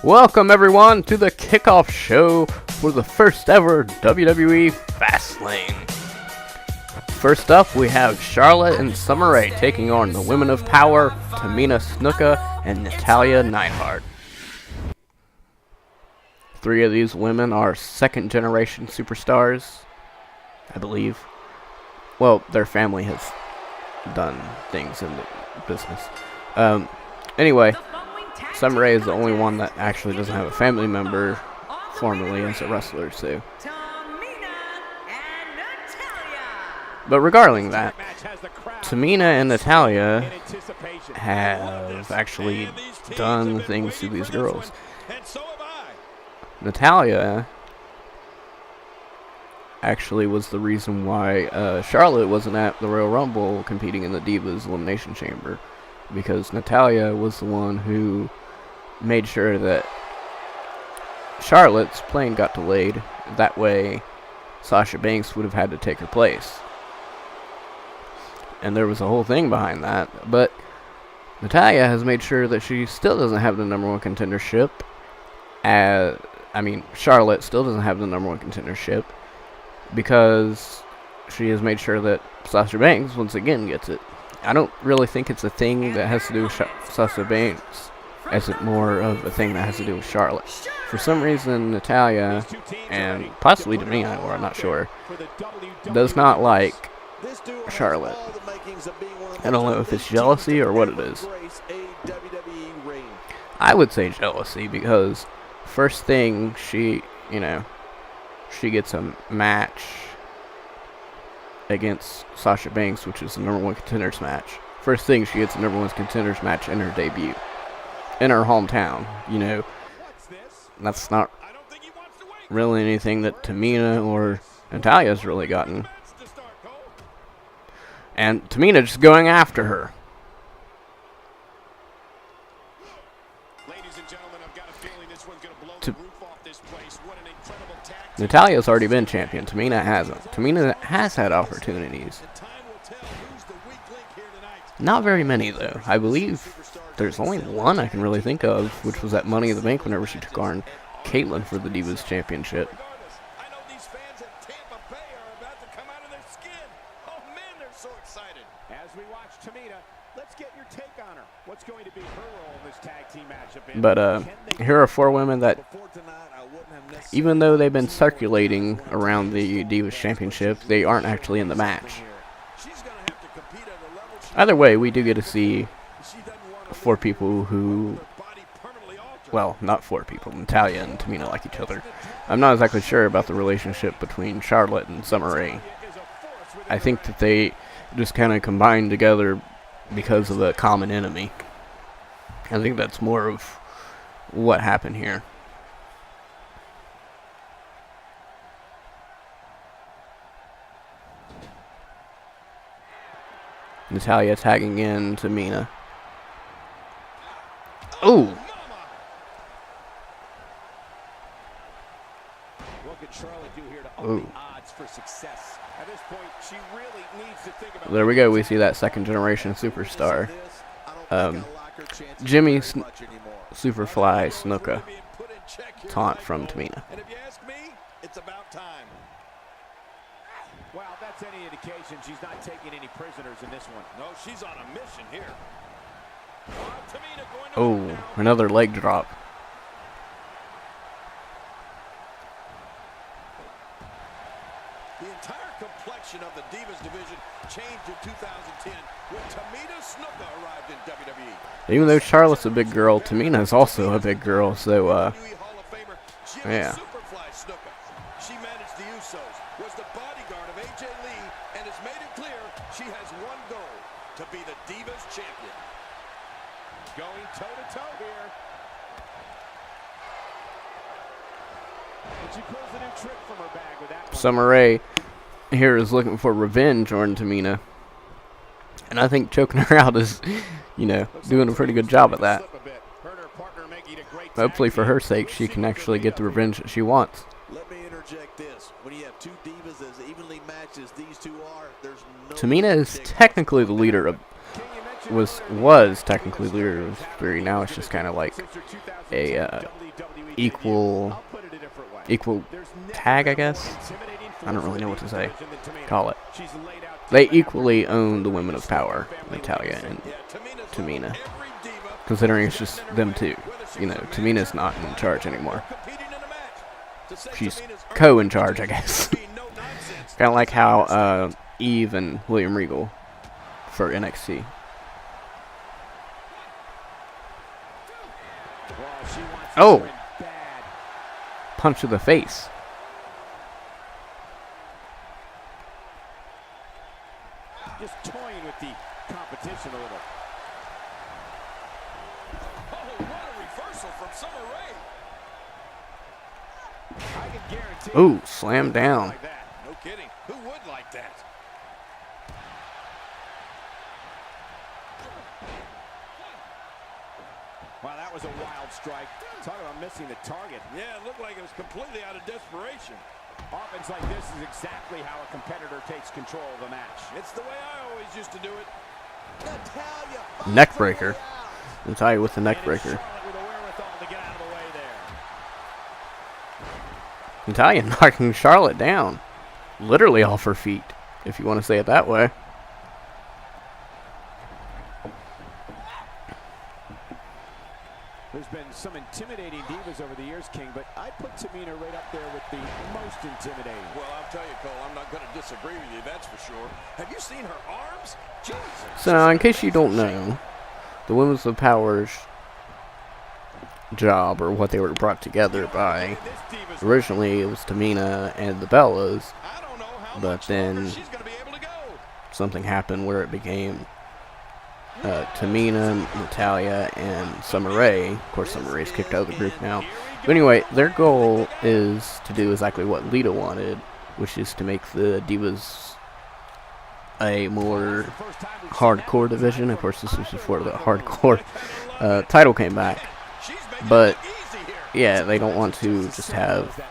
Welcome everyone to the kickoff show for the first ever WWE Fastlane. First up, we have Charlotte and Summer Rae taking on the Women of Power, Tamina Snuka and Natalya Neidhart. Three of these women are second generation superstars, I believe. Well, their family has done things in the business. Anyway, Summer Rae is the only one that actually doesn't have a family member formally as a wrestler, so. But regarding that, Tamina and Natalya have actually done things to these girls. Natalya actually was the reason why Charlotte wasn't at the Royal Rumble competing in the Divas Elimination Chamber, because Natalya was the one who made sure that Charlotte's plane got delayed. That way Sasha Banks would have had to take her place. And there was a whole thing behind that. But Natalya has made sure that she still doesn't have the #1 contendership. Charlotte still doesn't have the #1 contendership because she has made sure that Sasha Banks once again gets it. I don't really think it's a thing that has to do with Sasha Banks, as it more of a thing that has to do with Charlotte. For some reason, Natalya, and possibly Tamina, or I'm not sure, does not like Charlotte. I don't know if it's jealousy or what it is. I would say jealousy, because first thing she gets a match against Sasha Banks, which is the #1 contenders match. First thing, she gets a #1 contenders match in her debut, in her hometown. That's not really anything that Tamina or Natalya's really gotten. And Tamina just going after her. Natalya's already been champion. Tamina hasn't. Tamina has had opportunities. Not very many, though. I believe there's only one I can really think of, which was at Money in the Bank whenever she took on Caitlyn for the Divas Championship. But here are four women that, even though they've been circulating around the Divas Championship, they aren't actually in the match. Either way, we do get to see four people who, well, not four people. Natalya and Tamina like each other. I'm not exactly sure about the relationship between Charlotte and Summer Rae. I think that they just kind of combined together because of a common enemy. I think that's more of what happened here. Natalya tagging in Tamina. Oh! There we go. We see that second generation superstar. Jimmy Superfly Snuka taunt from Tamina. Well, that's any indication she's not taking any prisoners in this one. No, she's on a mission here. Oh, another leg drop. The entire complexion of the Divas division changed in 2010 when Tamina Snuka arrived in WWE. Even though Charlotte's a big girl, Tamina is also a big girl, so, yeah. She managed the Usos, was the bodyguard of AJ Lee, and has made it clear she has one goal, to be the Divas Champion. Going toe-to-toe here. And she pulls a new trick from her bag with that one. Summer Rae here is looking for revenge on Tamina. And I think choking her out is, doing a pretty good job at that. Hopefully for her sake, she can actually get the revenge that she wants. Let me interject this. When you have two divas as evenly matched as these two are, there's no... Tamina is technically the leader of was technically Lyra Fury. Now it's just kind of like a equal tag, I guess. I don't really know what to say. Call it. They equally own the Women of Power, Natalya and Tamina. Considering it's just them two. You know, Tamina's not in charge anymore. She's co-in charge, I guess. Kind of like how Eve and William Regal for NXT. Oh! Punch to the face. Just toying with the competition a little. Oh, what a reversal from Summer Rae. I can guarantee. Ooh, slam down. Like that. No kidding. Who would like that? Wow, that was a wild strike. Talk about missing the target. Yeah, it looked like it was completely out of desperation. Offense like this is exactly how a competitor takes control of a match. It's the way I always used to do it. Neck breaker. Natalya with the neck breaker. Natalya knocking Charlotte down. Literally off her feet, if you want to say it that way. There's been some intimidating divas over the years, King, but I put Tamina right up there with the most intimidating. Well, I'll tell you, Cole, I'm not going to disagree with you, that's for sure. Have you seen her arms? Jesus. So now, in case you don't know, the Women's of Power's job, or what they were brought together by, originally it was Tamina and the Bellas, but then something happened where it became Tamina, Natalya, and Summer Rae. Of course, Summer Rae's kicked out of the group now. But anyway, their goal is to do exactly what Lita wanted, which is to make the Divas a more hardcore division. Of course, this was before the hardcore title came back. But, yeah, they don't want to just have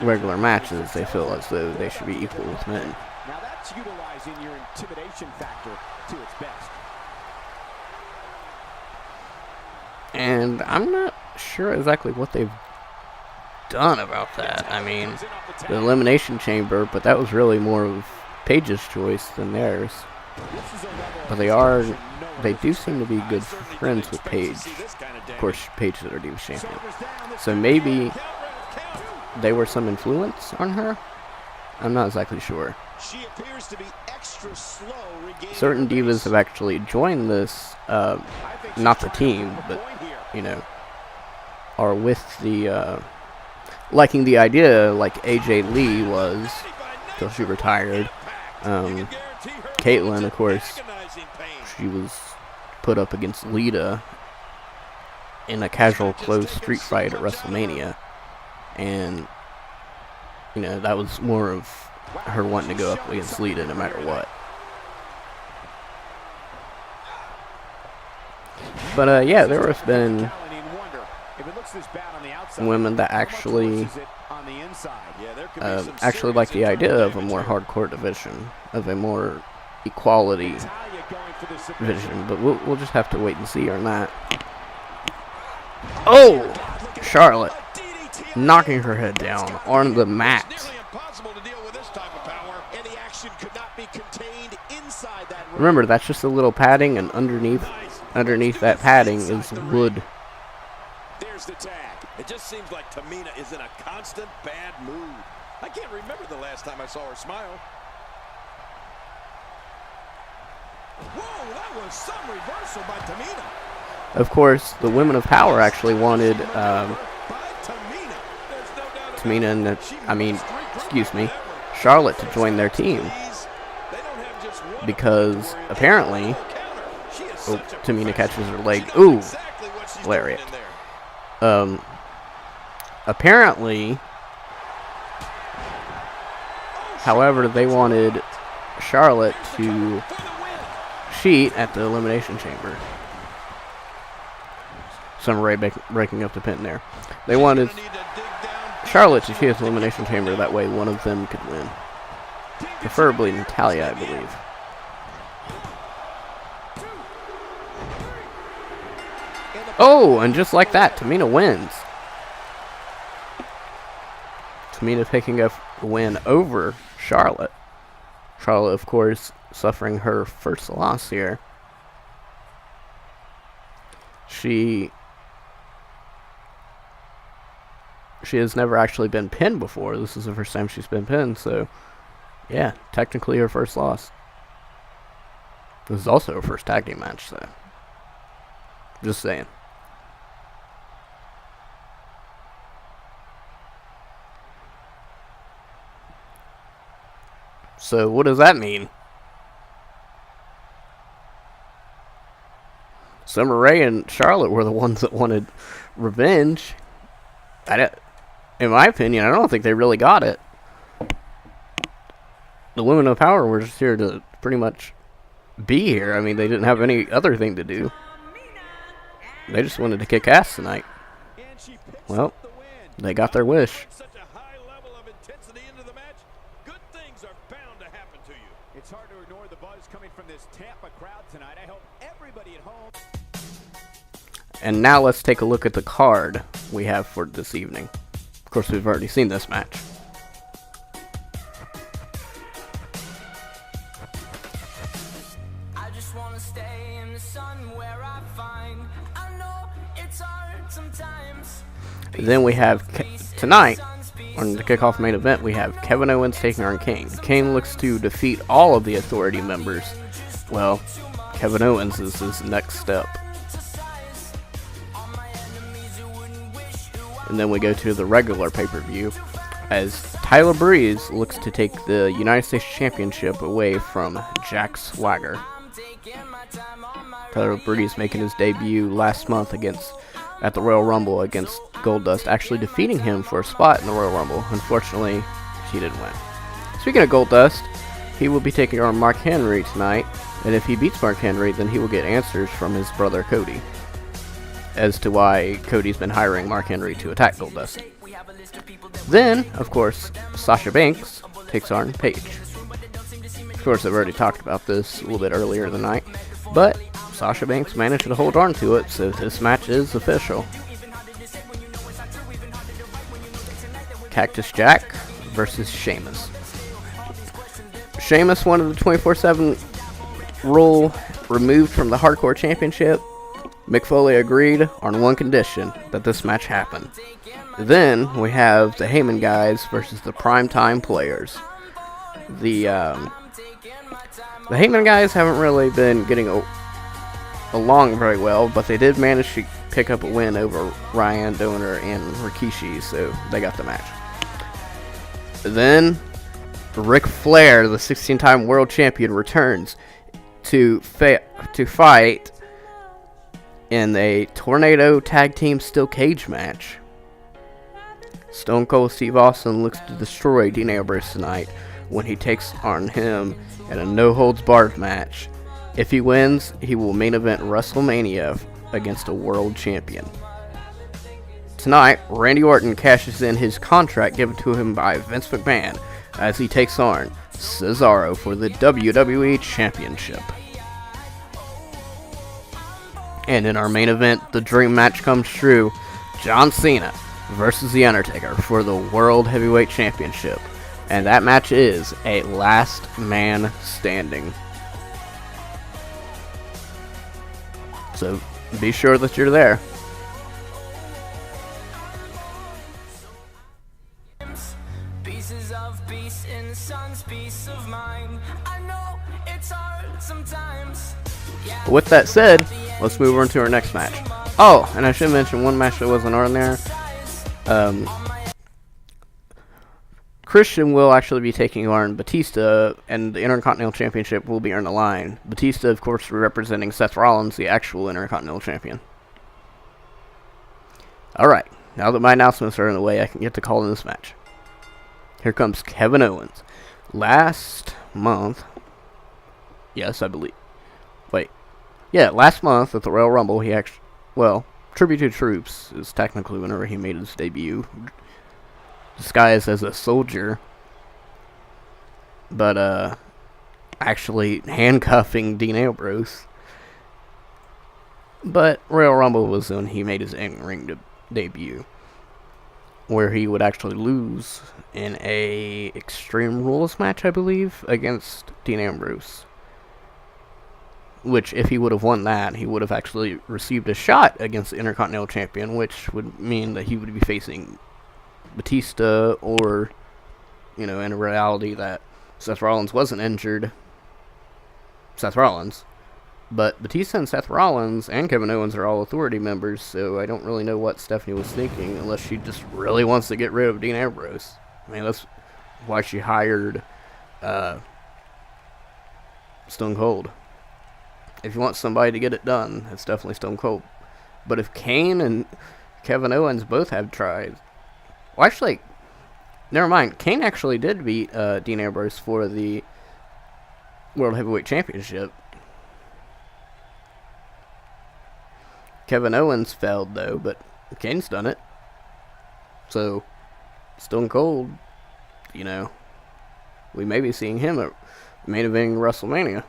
regular matches. They feel as though they should be equal with men. Now that's utilizing your intimidation factor to its best. And I'm not sure exactly what they've done about that. I mean, the Elimination Chamber, but that was really more of Paige's choice than theirs. But they do seem to be good friends with Paige. Of course, Paige is their Divas Champion. So maybe they were some influence on her? I'm not exactly sure. Certain divas have actually joined this, not the team, but, you know, are with the, liking the idea, like AJ Lee was, till she retired. Caitlyn, of course, she was put up against Lita in a casual closed street fight at WrestleMania. And, you know, that was more of her wanting to go up against Lita no matter what. But, yeah, there have been women that actually like the idea of a more hardcore division, of a more equality division. But we'll just have to wait and see on that. Oh! Charlotte knocking her head down on the mat. Remember, that's just a little padding, and underneath that padding is wood. There's the tag. It just seems like Tamina is in a constant bad mood. I can't remember the last time I saw her smile. Whoa, that was some reversal by Tamina. Of course, the Women of Power actually wanted Tamina and Charlotte to join their team, because apparently, Tamina catches her leg. Ooh, lariat. Apparently, however, they wanted Charlotte to cheat at the Elimination Chamber. Summer Rae breaking up the pin there. They wanted Charlotte to cheat at the Elimination Chamber, that way one of them could win. Preferably Natalya, I believe. Oh, and just like that, Tamina wins. Tamina picking up the win over Charlotte. Charlotte, of course, suffering her first loss here. She has never actually been pinned before. This is the first time she's been pinned, so yeah, technically her first loss. This is also her first tag team match, so just saying. So what does that mean? Summer Rae and Charlotte were the ones that wanted revenge. In my opinion, I don't think they really got it. The women of power were just here to pretty much be here. I mean, they didn't have any other thing to do. They just wanted to kick ass tonight. Well, they got their wish. It's hard to ignore the buzz coming from this Tampa crowd tonight. I hope everybody at home. And now let's take a look at the card we have for this evening. Of course, we've already seen this match. I just wanna stay in the sun where I find I know it's hard sometimes. Then we have tonight, on the kickoff main event, we have Kevin Owens taking on Kane. Kane looks to defeat all of the Authority members. Well, Kevin Owens is his next step. And then we go to the regular pay-per-view as Tyler Breeze looks to take the United States Championship away from Jack Swagger. Tyler Breeze making his debut last month at the Royal Rumble against Goldust, actually defeating him for a spot in the Royal Rumble. Unfortunately, he didn't win. Speaking of Goldust, he will be taking on Mark Henry tonight, and if he beats Mark Henry, then he will get answers from his brother Cody as to why Cody's been hiring Mark Henry to attack Goldust. Then, of course, Sasha Banks takes on Paige. Of course, I've already talked about this a little bit earlier in the night, but Sasha Banks managed to hold on to it, so this match is official. Cactus Jack versus Sheamus. Sheamus wanted the 24/7 rule removed from the Hardcore Championship. Mick Foley agreed on one condition, that this match happen. Then we have the Heyman guys versus the Primetime Players. The Heyman guys haven't really been getting along very well, but they did manage to pick up a win over Ryan Donor and Rikishi, so they got the match. Then Ric Flair, the 16-time world champion, returns to fight in a Tornado Tag Team Steel Cage match. Stone Cold Steve Austin looks to destroy Dean Ambrose tonight when he takes on him in a no-holds-barred match. If he wins, he will main event WrestleMania against a world champion. Tonight, Randy Orton cashes in his contract given to him by Vince McMahon as he takes on Cesaro for the WWE Championship. And in our main event, the dream match comes true. John Cena versus The Undertaker for the World Heavyweight Championship. And that match is a last man standing. So be sure that you're there. Pieces of peace in the sun's peace of mind. I know it's hard sometimes. With that said, let's move on to our next match. Oh, and I should mention one match that wasn't on there. Christian will actually be taking on Batista, and the Intercontinental Championship will be on the line. Batista, of course, representing Seth Rollins, the actual Intercontinental Champion. Alright, now that my announcements are in the way, I can get to call in this match. Here comes Kevin Owens. Last month, yes, I believe. Wait. Yeah, last month at the Royal Rumble, he actually, well, Tribute to Troops is technically whenever he made his debut. Disguised as a soldier, but actually handcuffing Dean Ambrose. But Royal Rumble was when he made his in-ring debut, where he would actually lose in a Extreme Rules match, I believe, against Dean Ambrose. Which, if he would have won that, he would have actually received a shot against the Intercontinental Champion, which would mean that he would be facing Batista, or, you know, in reality that Seth Rollins wasn't injured. Seth Rollins. But Batista and Seth Rollins and Kevin Owens are all Authority members, so I don't really know what Stephanie was thinking, unless she just really wants to get rid of Dean Ambrose. I mean, that's why she hired Stone Cold. If you want somebody to get it done, it's definitely Stone Cold. But if Kane and Kevin Owens both have tried... Well, actually, never mind. Kane actually did beat Dean Ambrose for the World Heavyweight Championship. Kevin Owens failed, though, but Kane's done it. So, Stone Cold, you know, we may be seeing him at main eventing WrestleMania.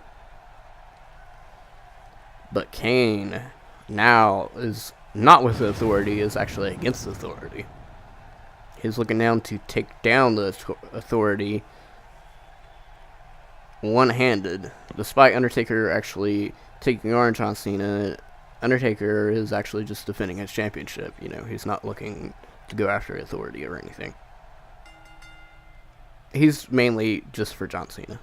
But Kane now is not with the Authority, is actually against the Authority. He's looking down to take down the Authority one-handed. Despite Undertaker actually taking on John Cena, Undertaker is actually just defending his championship. You know, he's not looking to go after Authority or anything. He's mainly just for John Cena.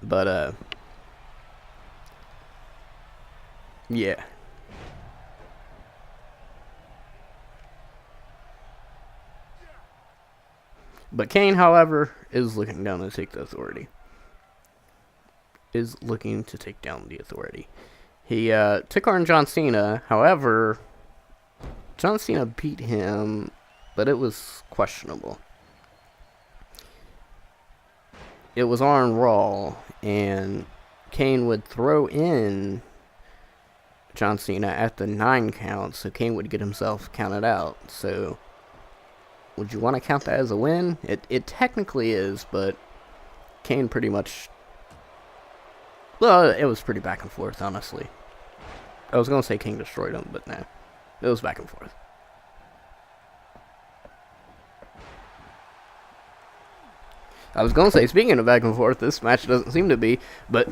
But, yeah. But Kane, however, is looking down to take the Authority. Is looking to take down the Authority. He took on John Cena. However, John Cena beat him, but it was questionable. It was on Raw, and Kane would throw in John Cena at the 9 count, so Kane would get himself counted out. So, would you want to count that as a win? It technically is, but Kane pretty much... Well, it was pretty back and forth, honestly. I was going to say Kane destroyed him, but nah. It was back and forth. I was going to say, speaking of back and forth, this match doesn't seem to be, but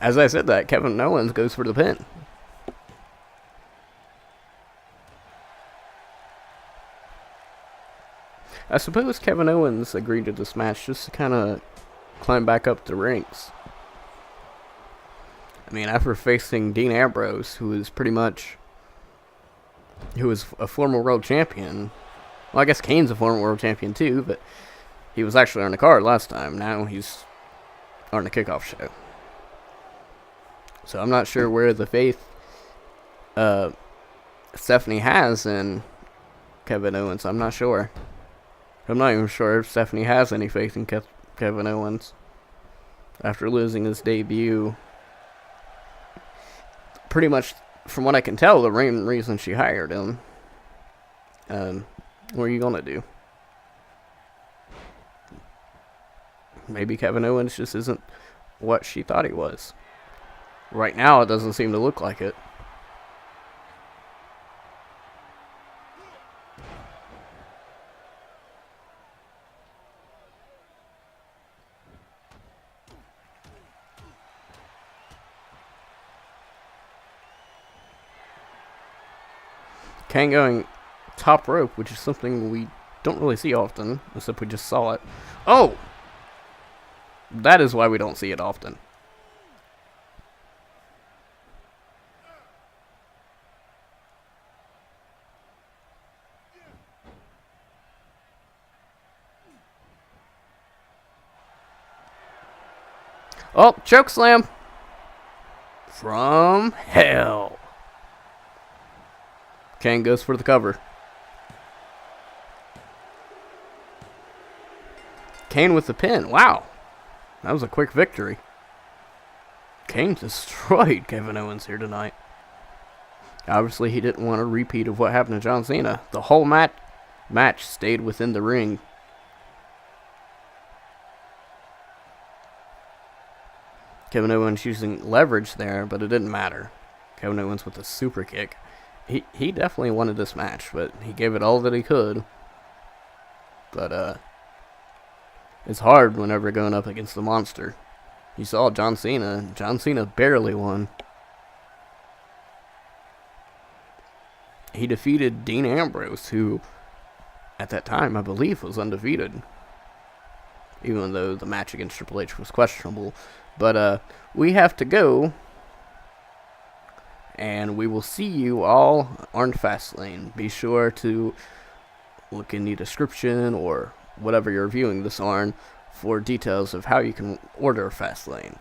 as I said that, Kevin Owens goes for the pin. I suppose Kevin Owens agreed to this match just to kind of climb back up the ranks. I mean, after facing Dean Ambrose, who is a former world champion. Well, I guess Kane's a former world champion too, but he was actually on the card last time. Now he's on the kickoff show. So I'm not sure where the faith Stephanie has in Kevin Owens. I'm not sure. I'm not even sure if Stephanie has any faith in Kevin Owens after losing his debut. Pretty much, from what I can tell, the main reason she hired him. What are you gonna do? Maybe Kevin Owens just isn't what she thought he was. Right now, it doesn't seem to look like it. Kane going top rope, which is something we don't really see often, except we just saw it. Oh! That is why we don't see it often. Oh, chokeslam! From hell. Kane goes for the cover. Kane with the pin. Wow. That was a quick victory. Kane destroyed Kevin Owens here tonight. Obviously, he didn't want a repeat of what happened to John Cena. The whole match stayed within the ring. Kevin Owens using leverage there, but it didn't matter. Kevin Owens with a super kick. He definitely wanted this match, but he gave it all that he could. But it's hard whenever going up against the monster. You saw John Cena. John Cena barely won. He defeated Dean Ambrose, who at that time I believe was undefeated, even though the match against Triple H was questionable. But we have to go, and we will see you all on Fastlane. Be sure to look in the description or whatever you're viewing this on for details of how you can order Fastlane.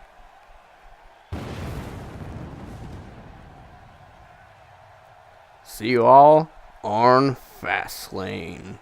See you all on Fastlane.